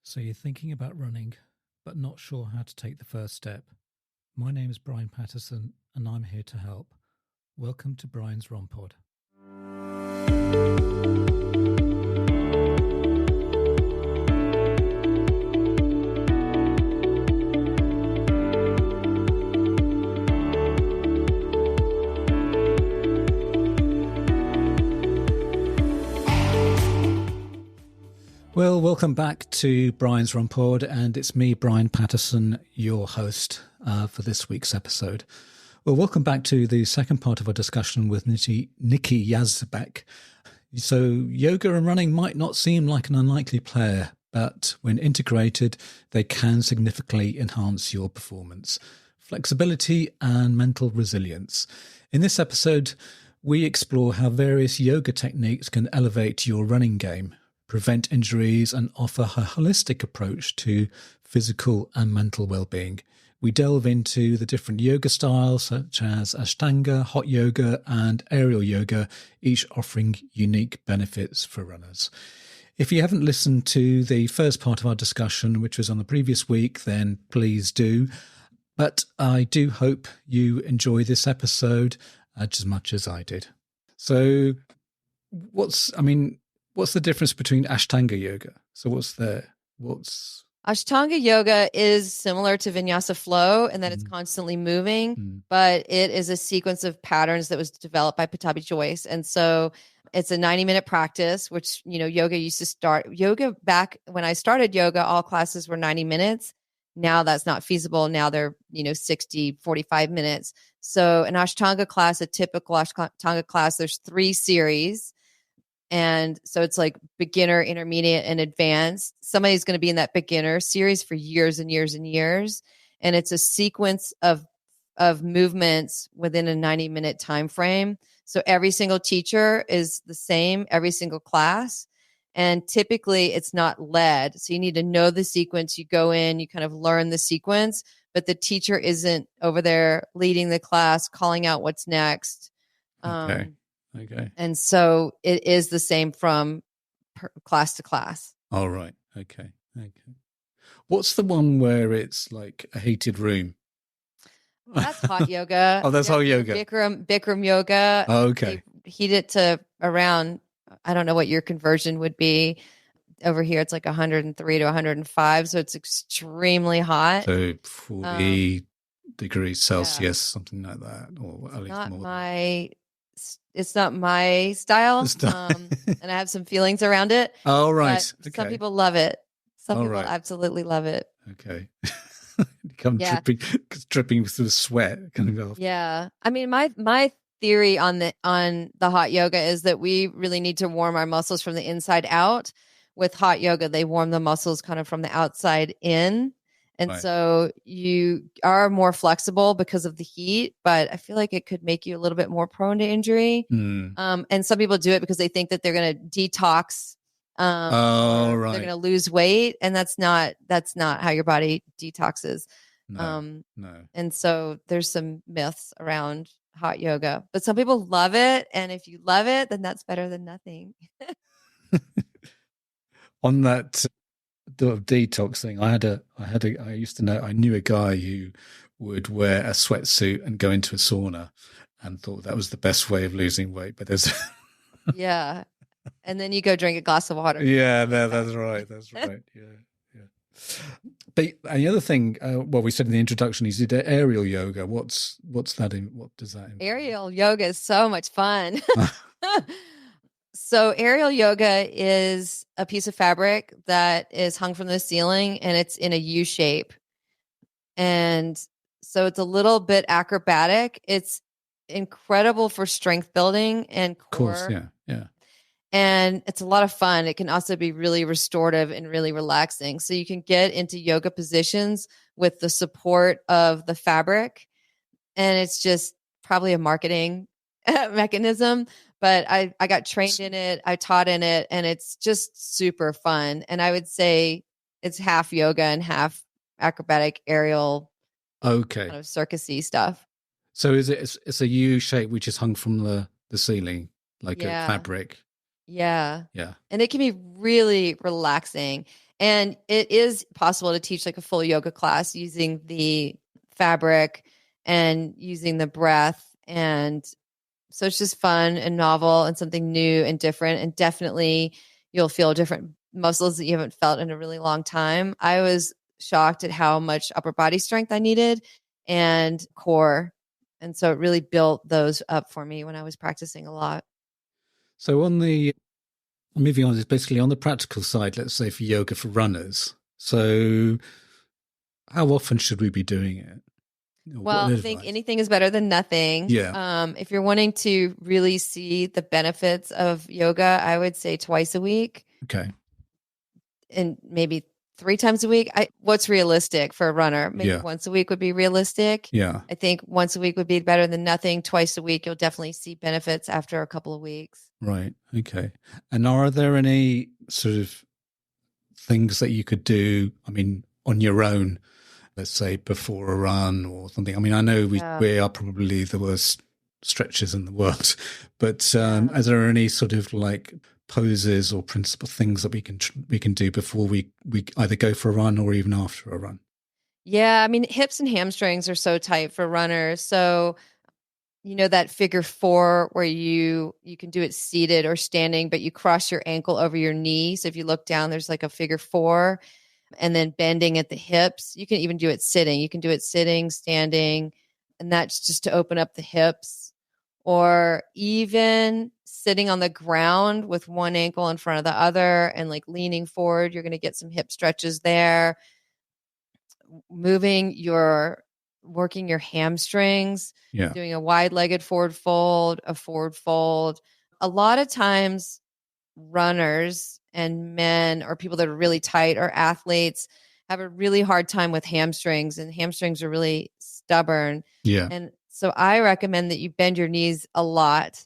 So you're thinking about running, but not sure how to take the first step. My name is Brian Patterson, and I'm here to help. Welcome to Brian's ROMpod. Well, welcome back to Brian's ROMpod, and it's me, Brian Patterson, your host for this week's episode. Well, welcome back to the second part of our discussion with Nicky Yazbeck. So yoga and running might not seem like an unlikely pair, but when integrated, they can significantly enhance your performance, flexibility, and mental resilience. In this episode, we explore how various yoga techniques can elevate your running game, prevent injuries, and offer a holistic approach to physical and mental well-being. We delve into the different yoga styles such as Ashtanga, hot yoga, and aerial yoga, each offering unique benefits for runners. If you haven't listened to the first part of our discussion, which was on the previous week, then please do. But I do hope you enjoy this episode as much as I did. So what's the difference between Ashtanga yoga? So Ashtanga yoga is similar to vinyasa flow in that it's constantly moving, but it is a sequence of patterns that was developed by Patabi Joyce. And so it's a 90-minute practice, which, yoga used to start. Yoga, back when I started yoga, all classes were 90 minutes. Now that's not feasible. Now they're, 60, 45 minutes. So an Ashtanga class, a typical Ashtanga class, there's 3 series. And so it's like beginner, intermediate, and advanced. Somebody's going to be in that beginner series for years and years and years. And it's a sequence of movements within a 90-minute time frame. So every single teacher is the same, every single class. And typically it's not led. So you need to know the sequence. You go in, you kind of learn the sequence, but the teacher isn't over there leading the class, calling out what's next. Okay. And so it is the same from class to class. All right. Okay. What's the one where it's like a heated room? That's hot yoga. Oh, that's hot yoga. Bikram yoga. Oh, okay. They heat it to around, I don't know what your conversion would be. Over here, it's like 103 to 105. So it's extremely hot. So 40 degrees Celsius, something like that. Or at least more. It's not my style, and I have some feelings around it. Oh, right. Okay. Some people love it. Some people absolutely love it. Okay. Dripping through sweat. Kind of. Yeah. I mean, my theory on the hot yoga is that we really need to warm our muscles from the inside out. With hot yoga, they warm the muscles kind of from the outside in. And so you are more flexible because of the heat, but I feel like it could make you a little bit more prone to injury. And some people do it because they think that they're going to detox. They're going to lose weight, and that's not how your body detoxes. No. And so there's some myths around hot yoga, but some people love it, and if you love it, then that's better than nothing. On that detox thing, I knew a guy who would wear a sweatsuit and go into a sauna and thought that was the best way of losing weight, but there's yeah, and then you go drink a glass of water. Yeah, that's right yeah. But the other thing, we said in the introduction, is did aerial yoga. What's that in? What does that involve? Aerial yoga is so much fun. So aerial yoga is a piece of fabric that is hung from the ceiling, and it's in a U shape. And so it's a little bit acrobatic. It's incredible for strength building and core. Of course, yeah. And it's a lot of fun. It can also be really restorative and really relaxing. So you can get into yoga positions with the support of the fabric. And it's just probably a marketing mechanism. But I got trained in it. I taught in it, and it's just super fun. And I would say it's half yoga and half acrobatic aerial, kind of circusy stuff. So it's a U shape which is hung from the ceiling like a fabric. Yeah. Yeah. And it can be really relaxing. And it is possible to teach like a full yoga class using the fabric and using the breath. And so it's just fun and novel and something new and different. And definitely you'll feel different muscles that you haven't felt in a really long time. I was shocked at how much upper body strength I needed and core. And so it really built those up for me when I was practicing a lot. So moving on, is basically on the practical side, let's say for yoga for runners. So how often should we be doing it? Well, I think anything is better than nothing. Yeah. If you're wanting to really see the benefits of yoga, I would say twice a week. Okay. And maybe 3 times a week. What's realistic for a runner? Maybe once a week would be realistic. Yeah. I think once a week would be better than nothing. Twice a week, you'll definitely see benefits after a couple of weeks. Right. Okay. And are there any sort of things that you could do, I mean, on your own, let's say before a run or something? I mean, I know we are probably the worst stretchers in the world, but is there any sort of like poses or principal things that we can do before we either go for a run or even after a run? Yeah, I mean, hips and hamstrings are so tight for runners. So, you know, that figure 4 where you can do it seated or standing, but you cross your ankle over your knee. So if you look down, there's like a figure 4 and then bending at the hips. You can even do it sitting. You can do it sitting, standing, and that's just to open up the hips. Or even sitting on the ground with one ankle in front of the other and like leaning forward. You're going to get some hip stretches there. Working your hamstrings, doing a wide-legged forward fold, a forward fold. A lot of times runners and men or people that are really tight or athletes have a really hard time with hamstrings, and hamstrings are really stubborn. Yeah. And so I recommend that you bend your knees a lot,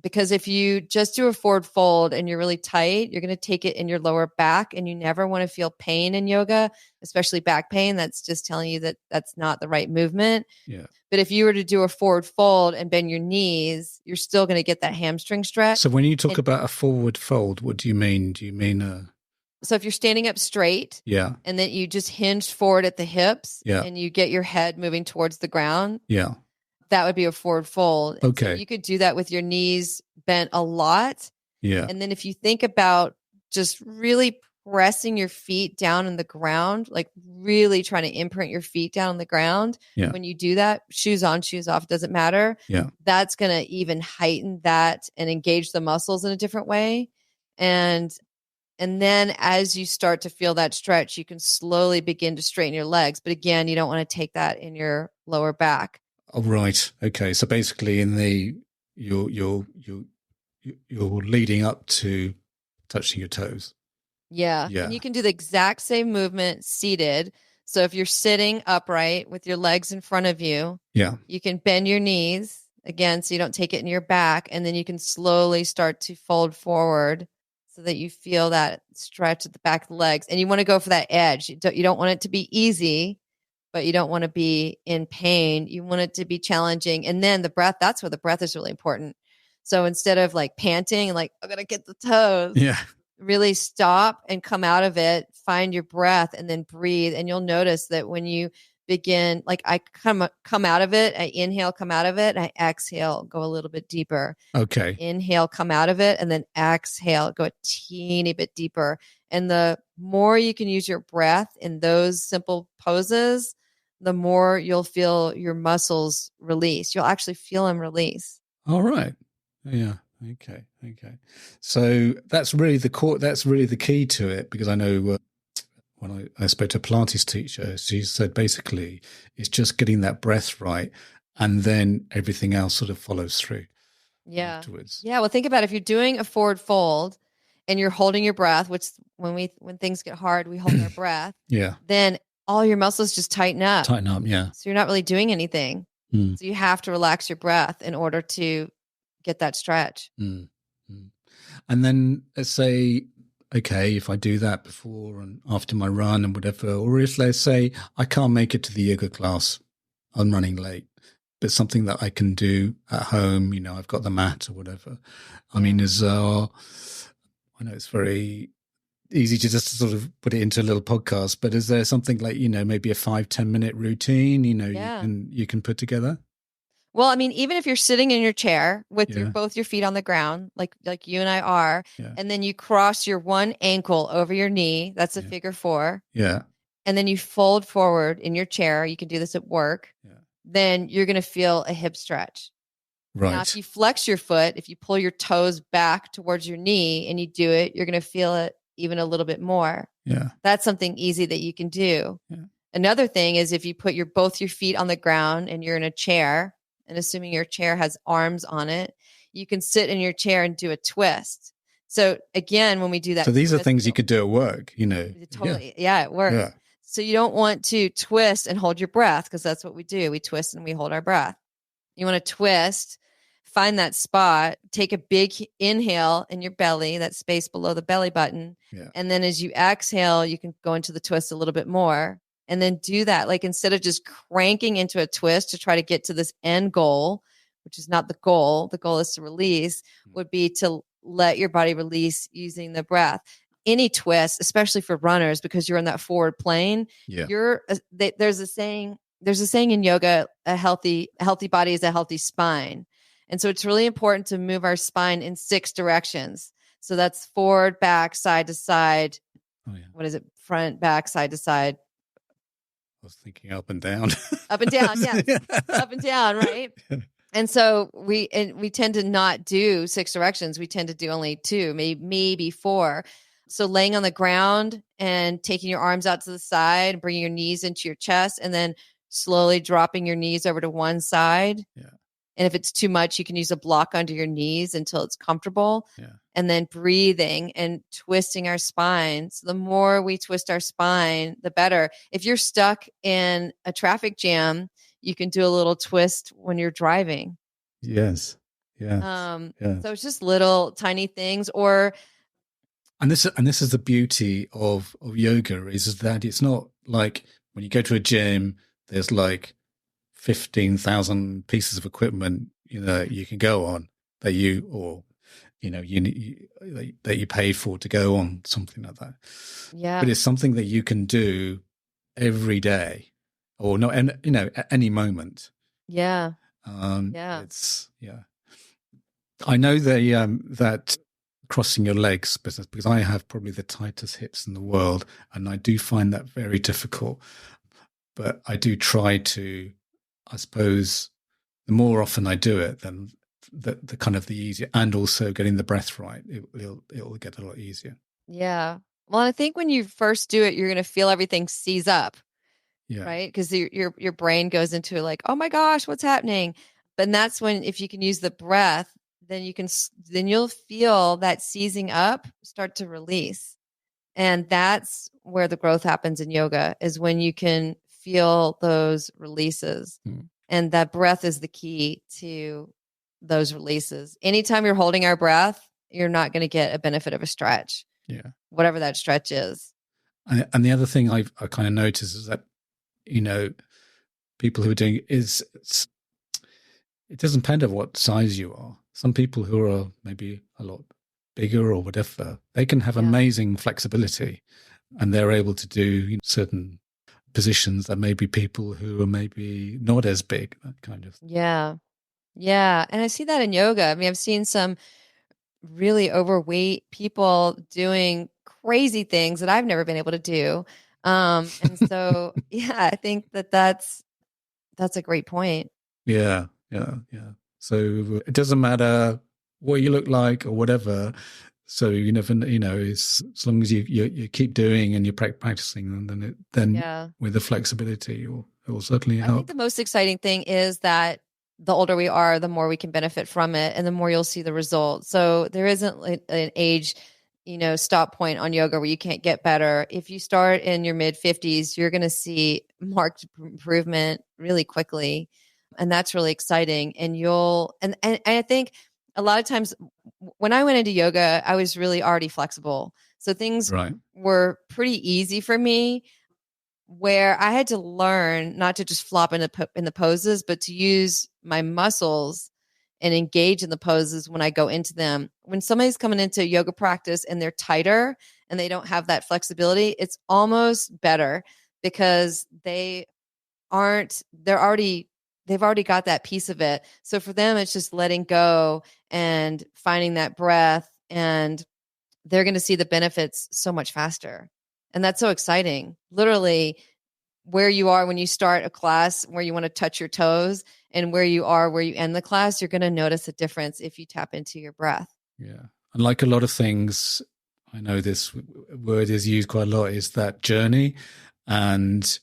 because if you just do a forward fold and you're really tight, you're going to take it in your lower back, and you never want to feel pain in yoga, especially back pain. That's just telling you that that's not the right movement. Yeah. But if you were to do a forward fold and bend your knees, you're still going to get that hamstring stretch. So when you talk about a forward fold, what do you mean? Do you mean So if you're standing up straight, and then you just hinge forward at the hips, and you get your head moving towards the ground, that would be a forward fold. Okay. So you could do that with your knees bent a lot. Yeah. And then if you think about just really pressing your feet down in the ground, like really trying to imprint your feet down on the ground. Yeah. When you do that, shoes on, shoes off, doesn't matter. Yeah. That's going to even heighten that and engage the muscles in a different way. And then as you start to feel that stretch, you can slowly begin to straighten your legs. But again, you don't want to take that in your lower back. Oh, right. Okay. So basically you're leading up to touching your toes. Yeah. And you can do the exact same movement seated. So if you're sitting upright with your legs in front of you, you can bend your knees again so you don't take it in your back, and then you can slowly start to fold forward so that you feel that stretch at the back of the legs. And you want to go for that edge. You don't want it to be easy, but you don't want to be in pain. You want it to be challenging. And then the breath, that's where the breath is really important. So instead of like panting and like, I'm going to get the toes. Really stop and come out of it, find your breath, and then breathe. And you'll notice that when you begin, like I come out of it, I inhale, come out of it, and I exhale, go a little bit deeper. Okay. Inhale, come out of it, and then exhale, go a teeny bit deeper. And the more you can use your breath in those simple poses, the more you'll feel your muscles release. You'll actually feel them release. All right. Yeah. Okay. So that's really the core. That's really the key to it, because I know when I spoke to a Pilates teacher, she said basically it's just getting that breath right, and then everything else sort of follows through. Afterwards. Yeah. Well, think about if you're doing a forward fold and you're holding your breath, which when things get hard, we hold our breath. Yeah. Then all your muscles just tighten up. Yeah. So you're not really doing anything. So you have to relax your breath in order to get that stretch. And then let's say, okay, if I do that before and after my run and whatever, or if let's say I can't make it to the yoga class, I'm running late, but something that I can do at home, I've got the mat or whatever. I mean, I know it's very easy to just sort of put it into a little podcast, but is there something like, maybe a 5-10 minute routine, Yeah. you can put together? Well, I mean, even if you're sitting in your chair with Yeah. both your feet on the ground, like you and I are, Yeah. and then you cross your one ankle over your knee, that's a figure 4. Yeah. And then you fold forward in your chair. You can do this at work. Yeah. Then you're going to feel a hip stretch. Right. Now, if you flex your foot, if you pull your toes back towards your knee and you do it, you're going to feel it even a little bit more. Yeah. That's something easy that you can do. Yeah. Another thing is if you put both your feet on the ground and you're in a chair, and assuming your chair has arms on it, you can sit in your chair and do a twist. So again, when we do that, so these are things you could do at work, Totally. Yeah, it works. Yeah. So you don't want to twist and hold your breath, because that's what we do. We twist and we hold our breath. You want to twist, find that spot, take a big inhale in your belly, that space below the belly button. Yeah. And then as you exhale, you can go into the twist a little bit more. And then do that. Like, instead of just cranking into a twist to try to get to this end goal, which is not the goal is to release, would be to let your body release using the breath. Any twist, especially for runners, because you're in that forward plane, there's a saying in yoga, a healthy body is a healthy spine. And so it's really important to move our spine in 6 directions. So that's forward, back, side to side. Oh, yeah. What is it? Front, back, side to side. I was thinking up and down. Up and down, yes. Up and down, right? And so we tend to not do 6 directions. We tend to do only 2, maybe 4. So laying on the ground and taking your arms out to the side, bringing your knees into your chest, and then slowly dropping your knees over to one side. Yeah. And if it's too much, you can use a block under your knees until it's comfortable. Yeah. And then breathing and twisting our spine. So the more we twist our spine, the better. If you're stuck in a traffic jam, you can do a little twist when you're driving. Yes. Yeah. So it's just little tiny things. And this is the beauty of yoga, is that it's not like when you go to a gym, there's like 15,000 pieces of equipment, you can go on that that you paid for to go on, something like that. Yeah. But it's something that you can do every day, or not, at any moment. Yeah. It's I know that crossing your legs business, because I have probably the tightest hips in the world, and I do find that very difficult. But I do try to, I suppose, the more often I do it, then the kind of the easier, and also getting the breath right, it'll get a lot easier. Yeah. Well, I think when you first do it, you're going to feel everything seize up. Yeah. Right. Because your brain goes into like, oh my gosh, what's happening? But that's when, if you can use the breath, then you'll feel that seizing up start to release. And that's where the growth happens in yoga, is when you can feel those releases. And that breath is the key to those releases. Anytime you're holding our breath, you're not going to get a benefit of a stretch. Yeah. Whatever that stretch is. And the other thing I kind of notice is that, people who are doing it doesn't depend on what size you are. Some people who are maybe a lot bigger or whatever, they can have amazing flexibility, and they're able to do certain positions that maybe people who are maybe not as big, that kind of. Yeah. Yeah. And I see that in yoga. I mean, I've seen some really overweight people doing crazy things that I've never been able to do. And so, I think that's a great point. Yeah. So it doesn't matter what you look like or whatever. So you never, as long as you keep doing and you're practicing, and then with the flexibility, it will certainly help. I think the most exciting thing is that the older we are, the more we can benefit from it, and the more you'll see the results. So there isn't an age, stop point on yoga where you can't get better. If you start in your mid 50s, you're going to see marked improvement really quickly. And that's really exciting. And and I think a lot of times when I went into yoga, I was really already flexible. So things were pretty easy for me, where I had to learn not to just flop in the poses, but to use my muscles and engage in the poses when I go into them. When somebody's coming into yoga practice and they're tighter and they don't have that flexibility, it's almost better because they've already got that piece of it. So for them, it's just letting go and finding that breath, and they're going to see the benefits so much faster. And that's so exciting. Literally, where you are when you start a class, where you want to touch your toes, and where you are where you end the class, you're going to notice a difference if you tap into your breath. Yeah. And like a lot of things, I know this word is used quite a lot, is that journey, and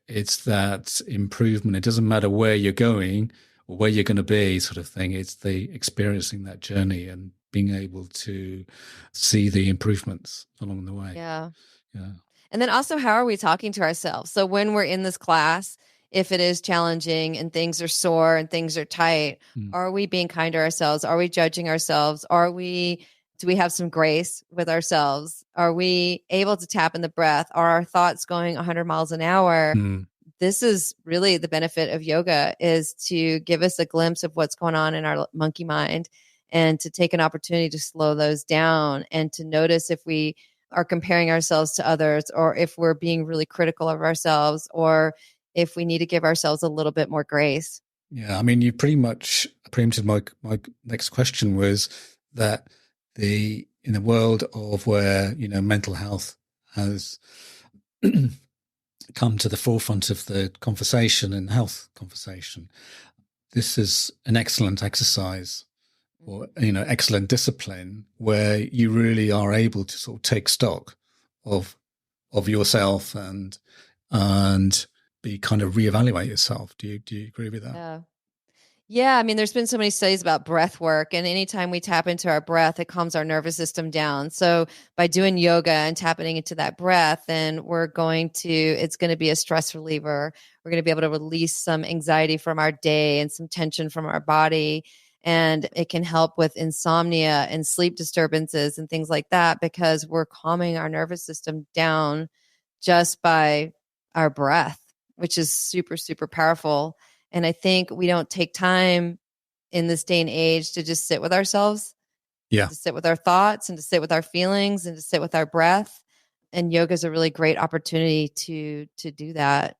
it's that improvement. It doesn't matter where you're going or where you're going to be, sort of thing. It's the experiencing that journey and being able to see the improvements along the way. Yeah. Yeah. And then also, how are we talking to ourselves? So when we're in this class, if it is challenging and things are sore and things are tight, are we being kind to ourselves? Are we judging ourselves? Do we have some grace with ourselves? Are we able to tap in the breath? Are our thoughts going 100 miles an hour? This is really the benefit of yoga, is to give us a glimpse of what's going on in our monkey mind, and to take an opportunity to slow those down, and to notice if we are comparing ourselves to others, or if we're being really critical of ourselves, or if we need to give ourselves a little bit more grace. Yeah, I mean, you pretty much preempted my next question, was that in the world of where, mental health has come to the forefront of the conversation and health conversation, this is an excellent exercise, or excellent discipline, where you really are able to sort of take stock of yourself and be kind of reevaluate yourself. Do you agree with that? Yeah. I mean, there's been so many studies about breath work, and anytime we tap into our breath, it calms our nervous system down. So by doing yoga and tapping into that breath, then it's going to be a stress reliever. We're going to be able to release some anxiety from our day and some tension from our body. And it can help with insomnia and sleep disturbances and things like that, because we're calming our nervous system down just by our breath, which is super, super powerful. And I think we don't take time in this day and age to just sit with ourselves, to sit with our thoughts, and to sit with our feelings, and to sit with our breath. And yoga is a really great opportunity to do that.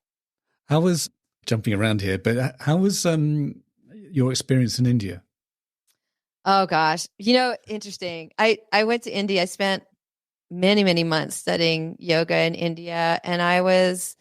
How was, jumping around here, but how was your experience in India? Oh gosh. Interesting. I went to India. I spent many, many months studying yoga in India, and I was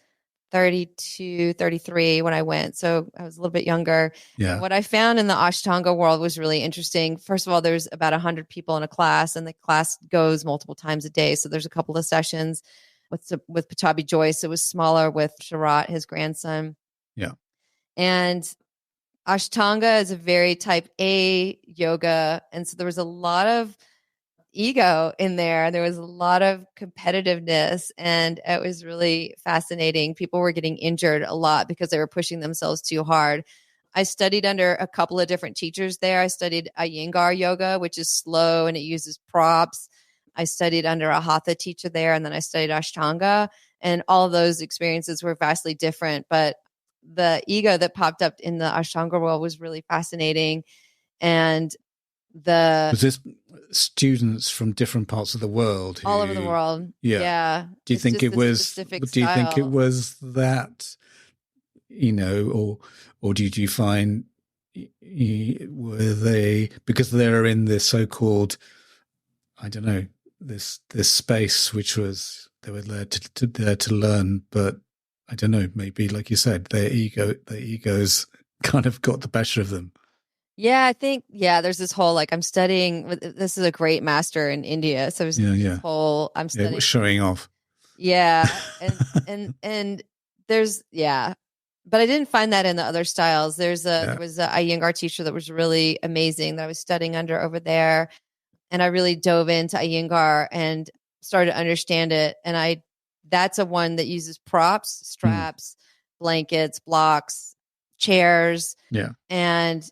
32, 33 when I went. So I was a little bit younger. Yeah. What I found in the Ashtanga world was really interesting. First of all, there's about 100 people in a class, and the class goes multiple times a day. So there's a couple of sessions with Patabi Joyce. It was smaller with Sharat, his grandson. Yeah. And Ashtanga is a very type A yoga. And so there was a lot of ego in there. There was a lot of competitiveness, and it was really fascinating. People were getting injured a lot because they were pushing themselves too hard. I studied under a couple of different teachers there. I studied Iyengar yoga, which is slow and it uses props. I studied under a Hatha teacher there, and then I studied Ashtanga, and all of those experiences were vastly different. But the ego that popped up in the Ashtanga world was really fascinating. And was this students from different parts of the world? All over the world. Yeah. Do you think it was that, or did you find, were they, because they're in this so-called, I don't know, this space, which was, they were there to learn, but I don't know, maybe like you said, their egos kind of got the better of them. Yeah, I think, there's this whole, I'm studying, this is a great master in India. So there's this whole, I'm studying. Yeah, showing off. Yeah. And there's, but I didn't find that in the other styles. There was a Iyengar teacher that was really amazing that I was studying under over there. And I really dove into Iyengar and started to understand it. And that's a one that uses props, straps, blankets, blocks, chairs. Yeah. And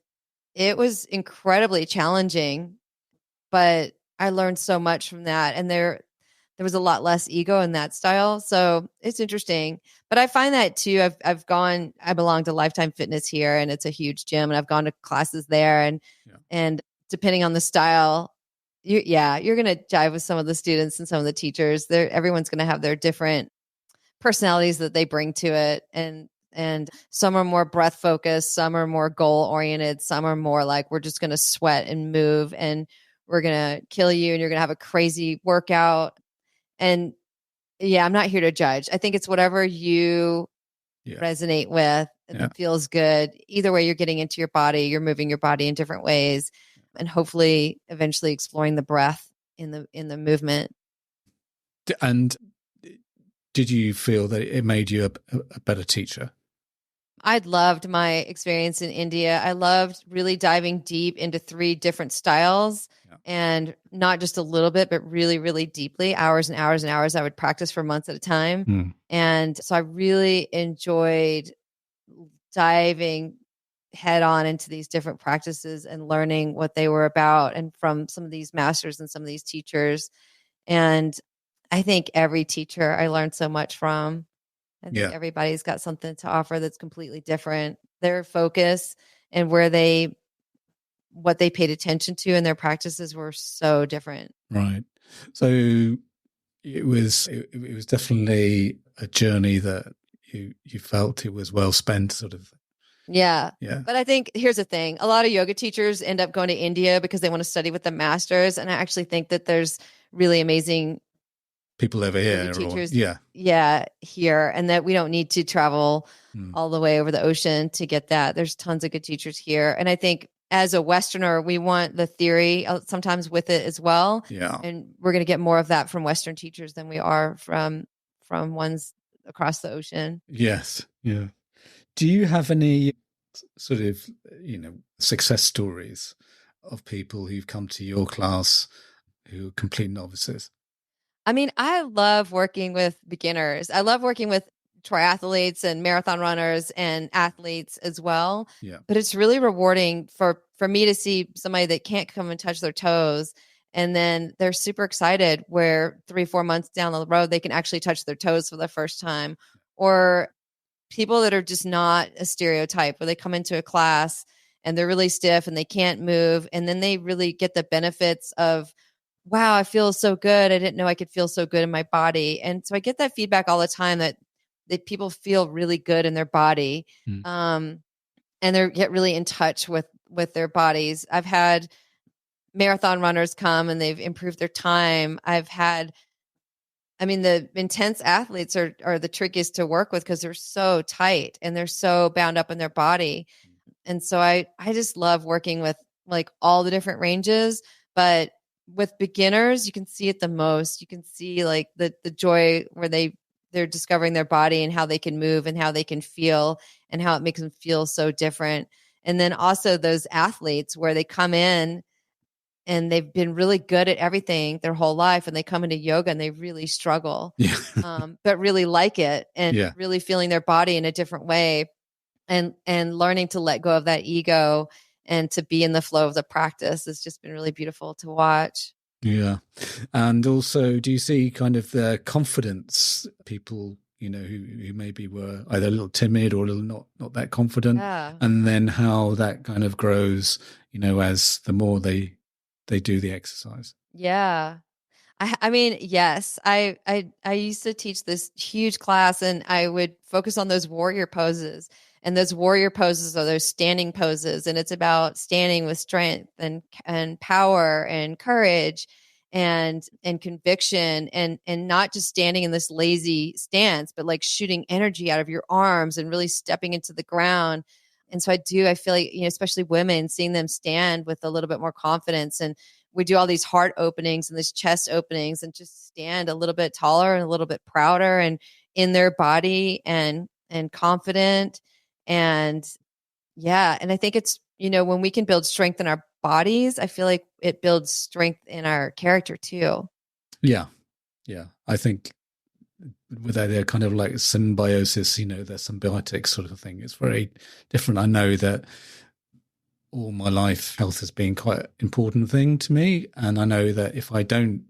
it was incredibly challenging, but I learned so much from that. And there was a lot less ego in that style. So it's interesting. But I find that too. I belong to Lifetime Fitness here, and it's a huge gym, and I've gone to classes there, and depending on the style, you're going to jive with some of the students and some of the teachers. Everyone's going to have their different personalities that they bring to it. And some are more breath focused, some are more goal oriented, some are more like, we're just going to sweat and move and we're going to kill you and you're going to have a crazy workout. And yeah, I'm not here to judge. I think it's whatever you resonate with and that feels good. Either way, you're getting into your body, you're moving your body in different ways, and hopefully eventually exploring the breath in the movement. And did you feel that it made you a better teacher? I loved my experience in India. I loved really diving deep into 3 different styles, and not just a little bit, but really, really deeply, hours and hours and hours. I would practice for months at a time. And so I really enjoyed diving head on into these different practices and learning what they were about, and from some of these masters and some of these teachers. And I think every teacher I learned so much from. I think everybody's got something to offer that's completely different. Their focus and what they paid attention to in their practices were so different. Right. So it was definitely a journey that you felt it was well spent, sort of. Yeah. But I think here's the thing. A lot of yoga teachers end up going to India because they want to study with the masters. And I actually think that there's really amazing people over here, teachers, here, and that we don't need to travel all the way over the ocean to get that. There's tons of good teachers here, and I think as a Westerner, we want the theory sometimes with it as well. And we're going to get more of that from Western teachers than we are from ones across the ocean. Yes, yeah. Do you have any sort of success stories of people who've come to your class who are complete novices? I mean, I love working with beginners. I love working with triathletes and marathon runners and athletes as well. But it's really rewarding for me to see somebody that can't come and touch their toes, and then they're super excited where 3-4 months down the road, they can actually touch their toes for the first time. Or people that are just not a stereotype, where they come into a class and they're really stiff and they can't move. And then they really get the benefits of, wow, I feel so good. I didn't know I could feel so good in my body. And so I get that feedback all the time that people feel really good in their body. And they get really in touch with their bodies. I've had marathon runners come and they've improved their time. The intense athletes are the trickiest to work with because they're so tight and they're so bound up in their body. And so I just love working with like all the different ranges, but with beginners, you can see it the most. You can see like the joy where they're discovering their body and how they can move and how they can feel and how it makes them feel so different. And then also those athletes where they come in and they've been really good at everything their whole life, and they come into yoga and they really struggle, but really like it and really feeling their body in a different way, and learning to let go of that ego and to be in the flow of the practice. It's just been really beautiful to watch. Yeah. And also, do you see kind of the confidence people, who maybe were either a little timid or a little not that confident, and then how that kind of grows, as the more they do the exercise? Yeah. I mean, yes, I used to teach this huge class, and I would focus on those warrior poses. And those warrior poses are those standing poses. And it's about standing with strength and power and courage and conviction, and not just standing in this lazy stance, but like shooting energy out of your arms and really stepping into the ground. And so I feel like, especially women, seeing them stand with a little bit more confidence. And we do all these heart openings and these chest openings and just stand a little bit taller and a little bit prouder and in their body and confident. And and I think it's, when we can build strength in our bodies, I feel like it builds strength in our character too. Yeah. Yeah. I think with that, they're kind of like symbiosis, the symbiotic sort of thing. It's very different. I know that all my life, health has been quite an important thing to me. And I know that if I don't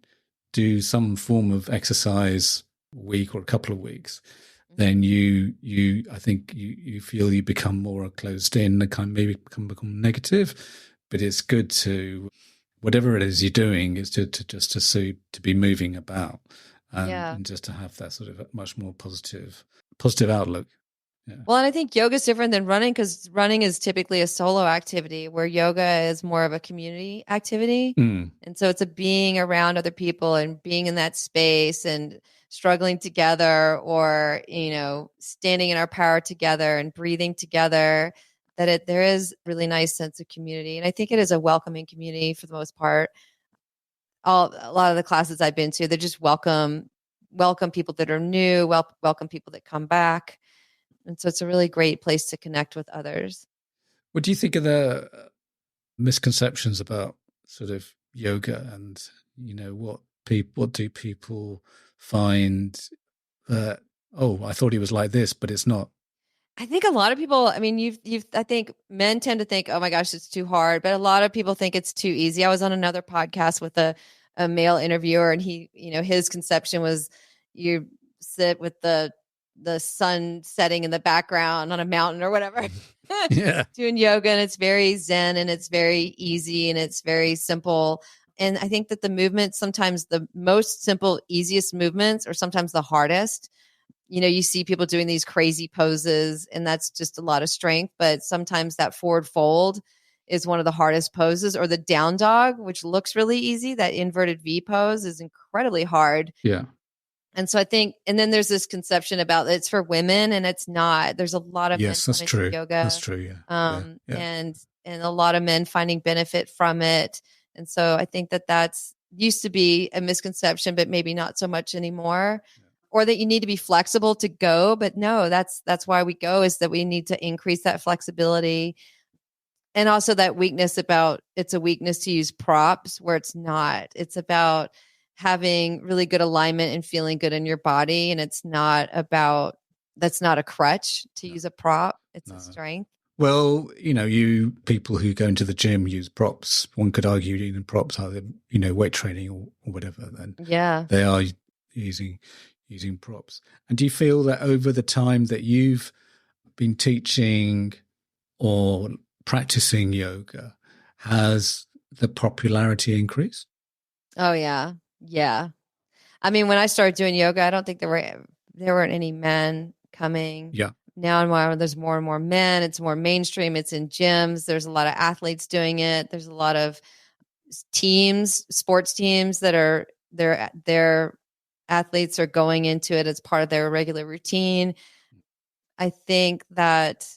do some form of exercise a week or a couple of weeks, then I think you feel you become more closed in and kind of maybe become negative. But it's good to whatever it is you're doing is to be moving about Yeah. and just to have that sort of a much more positive outlook. Yeah. Well, and I think yoga is different than running because running is typically a solo activity where yoga is more of a community activity. Mm. And so it's a being around other people and being in that space and struggling together or, standing in our power together and breathing together. There is a really nice sense of community. And I think it is a welcoming community for the most part. A lot of the classes I've been to, they just welcome people that are new, welcome people that come back. And so it's a really great place to connect with others. What do you think of the misconceptions about sort of yoga and, what do people find that, oh, I thought he was like this, but it's not? I think a lot of people, I mean, I think men tend to think, oh my gosh, it's too hard, but a lot of people think it's too easy. I was on another podcast with a male interviewer and he, his conception was you sit with the sun setting in the background on a mountain or whatever, Yeah, doing yoga, and it's very zen and it's very easy and it's very simple. And I think that the movements, sometimes the most simple, easiest movements are sometimes the hardest. You see people doing these crazy poses and that's just a lot of strength, but sometimes that forward fold is one of the hardest poses, or the down dog, which looks really easy. That inverted V pose is incredibly hard. yeah. And so I think, and then there's this conception about it's for women, and it's not. There's a lot of men coming to yoga. That's true. Yeah. And a lot of men finding benefit from it. And so I think that's used to be a misconception, but maybe not so much anymore. Yeah. Or that you need to be flexible to go, but no, that's why we go, is that we need to increase that flexibility. And also that weakness about, it's a weakness to use props where it's not. It's about having really good alignment and feeling good in your body. And it's not about, that's not a crutch to use a prop. It's a strength. Well, you people who go into the gym use props. One could argue even props are, weight training or whatever. Then yeah, they are using props. And do you feel that over the time that you've been teaching or practicing yoga, has the popularity increased? Oh yeah. Yeah. I mean, when I started doing yoga, I don't think there weren't any men coming. Yeah. Now there's more and more men. It's more mainstream. It's in gyms. There's a lot of athletes doing it. There's a lot of teams, sports teams that are their athletes are going into it as part of their regular routine. I think that,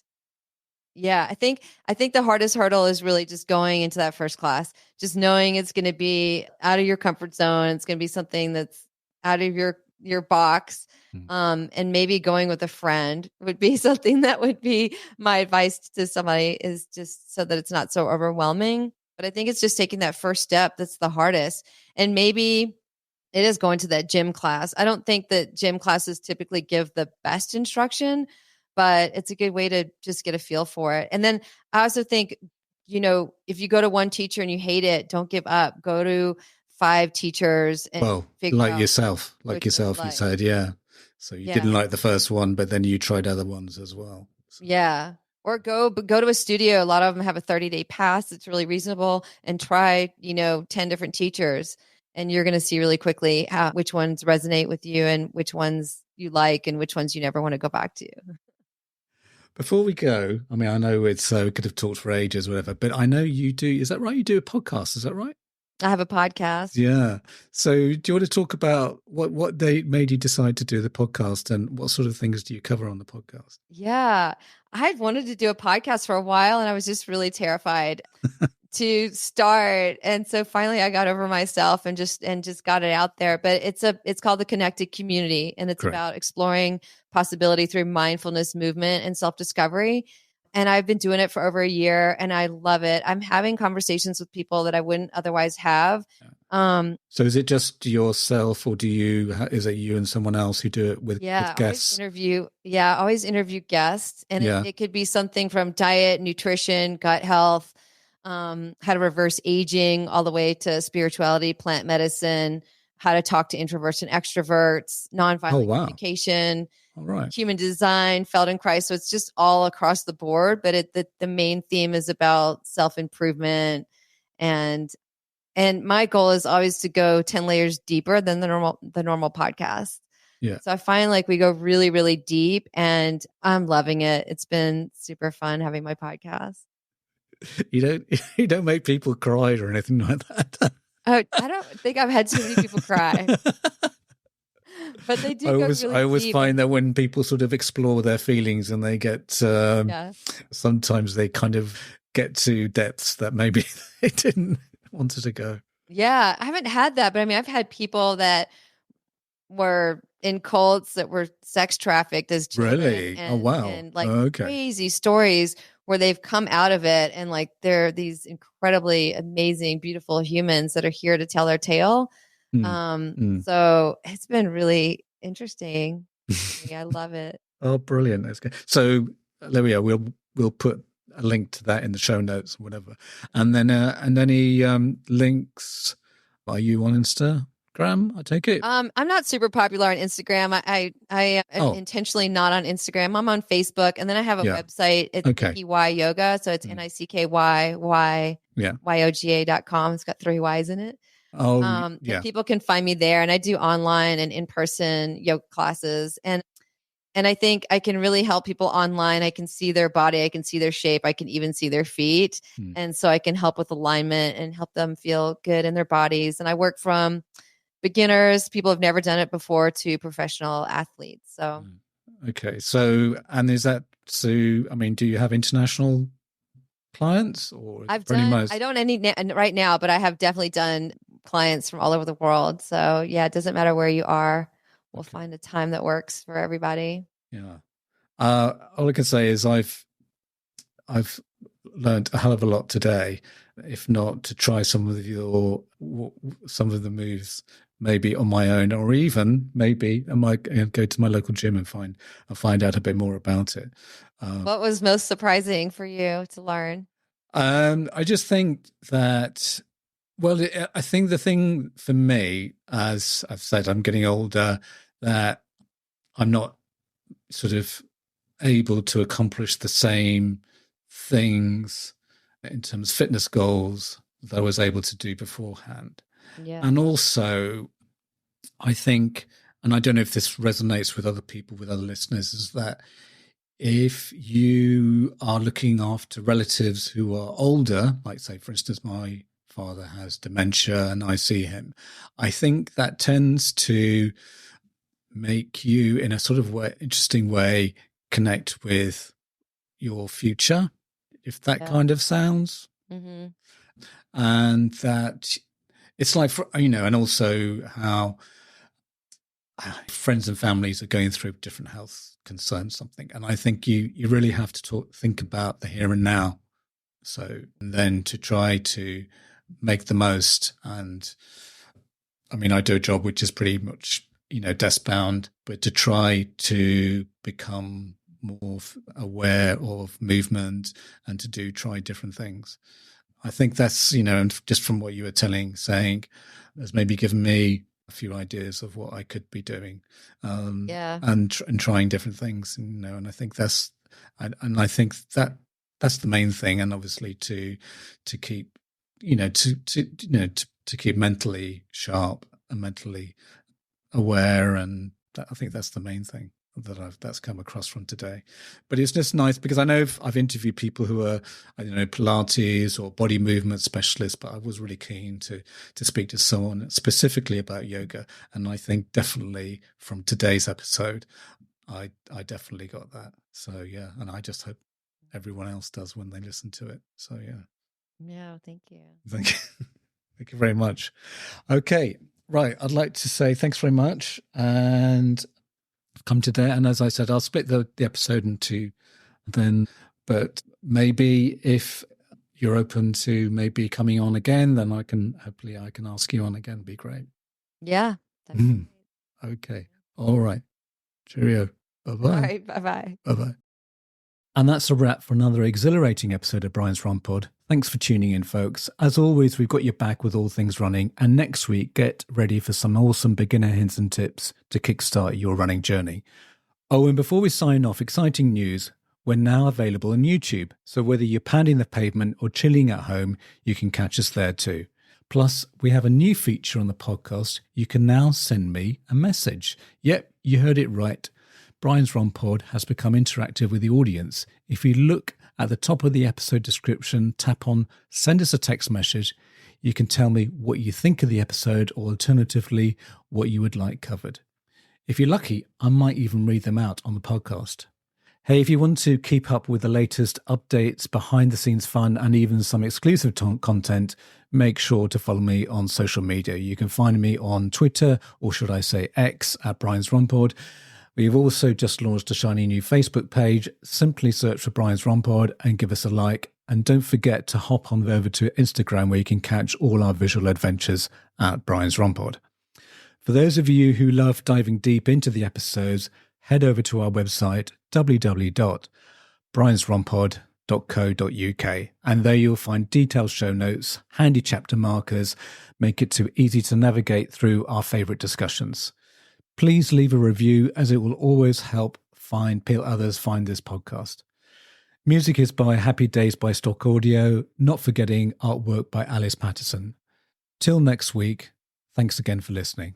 I think the hardest hurdle is really just going into that first class, just knowing it's going to be out of your comfort zone. It's going to be something that's out of your box. And maybe going with a friend would be something that would be my advice to somebody, is just so that it's not so overwhelming. But I think it's just taking that first step that's the hardest. And maybe it is going to that gym class. I don't think that gym classes typically give the best instruction, but it's a good way to just get a feel for it. And then I also think, if you go to one teacher and you hate it, don't give up. Go to 5 teachers and figure out yourself, you said, yeah. So you didn't like the first one, but then you tried other ones as well. So. Yeah. Or go to a studio. A lot of them have a 30-day pass. It's really reasonable, and try, 10 different teachers. And you're going to see really quickly which ones resonate with you and which ones you like and which ones you never want to go back to. Before we go, I mean, I know we could have talked for ages, whatever, but I know you do. Is that right? You do a podcast. Is that right? I have a podcast. Yeah. So do you want to talk about what they made you decide to do the podcast, and what sort of things do you cover on the podcast? Yeah. I had wanted to do a podcast for a while, and I was just really terrified to start. And so finally I got over myself and just got it out there. But it's called The Connected Community, and it's about exploring possibility through mindfulness, movement, and self-discovery. And I've been doing it for over a year, and I love it. I'm having conversations with people that I wouldn't otherwise have. So is it just yourself, or is it you and someone else who do it with guests? Always interview guests. And it could be something from diet, nutrition, gut health, how to reverse aging, all the way to spirituality, plant medicine, how to talk to introverts and extroverts, nonviolent communication. All right. Human design, Feldenkrais. So it's just all across the board, but the main theme is about self-improvement and And my goal is always to go 10 layers deeper than the normal podcast. Yeah. So I find like we go really, really deep, and I'm loving it. It's been super fun having my podcast. You don't make people cry or anything like that. Oh, I don't think I've had too many people cry. But they do I always deep. find that when people sort of explore their feelings and they get sometimes they kind of get to depths that maybe they didn't wanted to go. Yeah, I haven't had that, but I mean, I've had people that were in cults that were sex trafficked as children. Really? And, wow. And like crazy stories where they've come out of it, and like they're these incredibly amazing, beautiful humans that are here to tell their tale. So it's been really interesting. I love it. Oh, brilliant. That's good. So there we are. We'll put a link to that in the show notes or whatever. And then and any links. Are you on Instagram? I take it. I'm not super popular on Instagram. I am intentionally not on Instagram. I'm on Facebook, and then I have a website. It's Nicky Yoga, so it's NICKYYOGA.com. It's got 3 Y's in it. And people can find me there, and I do online and in-person yoga classes, and I think I can really help people online. I can see their body, I can see their shape, I can even see their feet, and so I can help with alignment and help them feel good in their bodies. And I work from beginners, people have never done it before, to professional athletes. So okay, so and is that so? I mean, do you have international clients, or I don't any right now, but I have definitely done clients from all over the world. So yeah, it doesn't matter where you are. We'll find a time that works for everybody. Yeah. All I can say is I've learned a hell of a lot today, if not to try some of the moves maybe on my own, or even maybe I might go to my local gym and find out a bit more about it. What was most surprising for you to learn? I just think that, well, I think the thing for me, as I've said, I'm getting older, that I'm not sort of able to accomplish the same things in terms of fitness goals that I was able to do beforehand. Yeah. And also, I think, and I don't know if this resonates with other people, with other listeners, is that if you are looking after relatives who are older, like say, for instance, my father has dementia and I see him, I think that tends to make you, in a sort of interesting way, connect with your future, if that kind of sounds. Mm-hmm. And that it's like, and also how friends and families are going through different health concerns, something. And I think you really have to think about the here and now. So, and then to try to make the most. And I mean, I do a job which is pretty much, desk bound, but to try to become more aware of movement and to try different things. I think that's, and just from what you were saying, has maybe given me a few ideas of what I could be doing, and trying different things, and I think that's the main thing, and obviously to keep, to keep mentally sharp and mentally aware, and I think that's the main thing that's come across from today. But it's just nice because I know I've interviewed people who are, Pilates or body movement specialists, but I was really keen to speak to someone specifically about yoga. And I think definitely from today's episode, I definitely got that. So yeah, and I just hope everyone else does when they listen to it. So yeah. Yeah, thank you. Thank you. Thank you very much. Okay, right. I'd like to say thanks very much, and come to there. And as I said, I'll split the episode in two then, but maybe if you're open to maybe coming on again, then I can ask you on again. It'd be great. Yeah. Okay. All right. Cheerio. Bye-bye. All right. Bye-bye. Bye-bye. And that's a wrap for another exhilarating episode of Brian's Run Pod. Thanks for tuning in, folks. As always, we've got your back with all things running. And next week, get ready for some awesome beginner hints and tips to kickstart your running journey. Oh, and before we sign off, exciting news. We're now available on YouTube. So whether you're pounding the pavement or chilling at home, you can catch us there too. Plus, we have a new feature on the podcast. You can now send me a message. Yep, you heard it right. Brian's Rompod has become interactive with the audience. If you look at the top of the episode description, tap on Send Us a Text Message. You can tell me what you think of the episode, or alternatively, what you would like covered. If you're lucky, I might even read them out on the podcast. Hey, if you want to keep up with the latest updates, behind the scenes fun, and even some exclusive content, make sure to follow me on social media. You can find me on Twitter, or should I say X, at Brian's Rompod. We've also just launched a shiny new Facebook page. Simply search for Brian's Rompod and give us a like. And don't forget to hop on over to Instagram, where you can catch all our visual adventures at Brian's Rompod. For those of you who love diving deep into the episodes, head over to our website, www.briansrompod.co.uk, and there you'll find detailed show notes, handy chapter markers, make it too easy to navigate through our favourite discussions. Please leave a review, as it will always help others find this podcast. Music is by Happy Days by Stock Audio, not forgetting artwork by Alice Patterson. Till next week, thanks again for listening.